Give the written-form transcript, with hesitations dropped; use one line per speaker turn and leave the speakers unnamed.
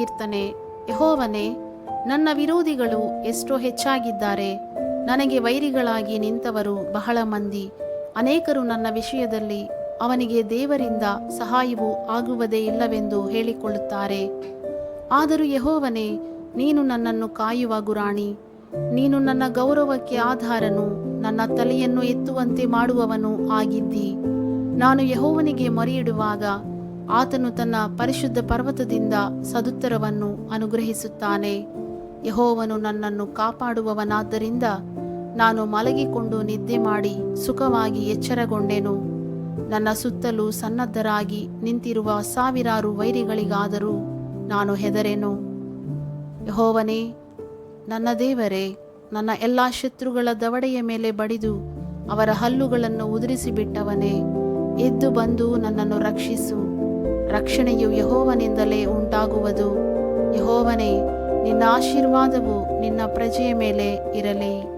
ಕೀರ್ತನೆ. ಯೆಹೋವನೇ, ನನ್ನ ವಿರೋಧಿಗಳು ಎಷ್ಟೋ ಹೆಚ್ಚಾಗಿದ್ದಾರೆ, ನನಗೆ ವೈರಿಗಳಾಗಿ ನಿಂತವರು ಬಹಳ ಮಂದಿ. ಅನೇಕರು ನನ್ನ ವಿಷಯದಲ್ಲಿ ಅವನಿಗೆ ದೇವರಿಂದ ಸಹಾಯವು ಆಗುವುದೇ ಇಲ್ಲವೆಂದು ಹೇಳಿಕೊಳ್ಳುತ್ತಾರೆ. ಆದರೂ ಯೆಹೋವನೇ, ನೀನು ನನ್ನನ್ನು ಕಾಯುವ ಗುರಾಣಿ, ನೀನು ನನ್ನ ಗೌರವಕ್ಕೆ ಆಧಾರನು, ನನ್ನ ತಲೆಯನ್ನು ಎತ್ತುವಂತೆ ಮಾಡುವವನು ಆಗಿದ್ದಿ. ನಾನು ಯೆಹೋವನಿಗೆ ಮೊರೆಯಿಡುವಾಗ ಆತನು ತನ್ನ ಪರಿಶುದ್ಧ ಪರ್ವತದಿಂದ ಸದುತ್ತರವನ್ನು ಅನುಗ್ರಹಿಸುತ್ತಾನೆ. ಯೆಹೋವನು ನನ್ನನ್ನು ಕಾಪಾಡುವವನಾದ್ದರಿಂದ ನಾನು ಮಲಗಿಕೊಂಡು ನಿದ್ದೆ ಮಾಡಿ ಸುಖವಾಗಿ ಎಚ್ಚರಗೊಂಡೆನು. ನನ್ನ ಸುತ್ತಲೂ ಸನ್ನದ್ಧರಾಗಿ ನಿಂತಿರುವ ಸಾವಿರಾರು ವೈರಿಗಳಿಗಾದರೂ ನಾನು ಹೆದರೆನು. ಯೆಹೋವನೇ, ನನ್ನ ದೇವರೇ, ನನ್ನ ಎಲ್ಲ ಶತ್ರುಗಳ ದವಡೆಯ ಮೇಲೆ ಬಡಿದು ಅವರ ಹಲ್ಲುಗಳನ್ನು ಉದುರಿಸಿಬಿಟ್ಟವನೇ, ಎದ್ದು ಬಂದು ನನ್ನನ್ನು ರಕ್ಷಿಸು. ರಕ್ಷಣೆಯು ಯೆಹೋವನಿಂದಲೇ ಉಂಟಾಗುವುದು. ಯೆಹೋವನೇ, ನಿನ್ನ ಆಶೀರ್ವಾದವು ನಿನ್ನ ಪ್ರಜೆಯ ಮೇಲೆ ಇರಲಿ.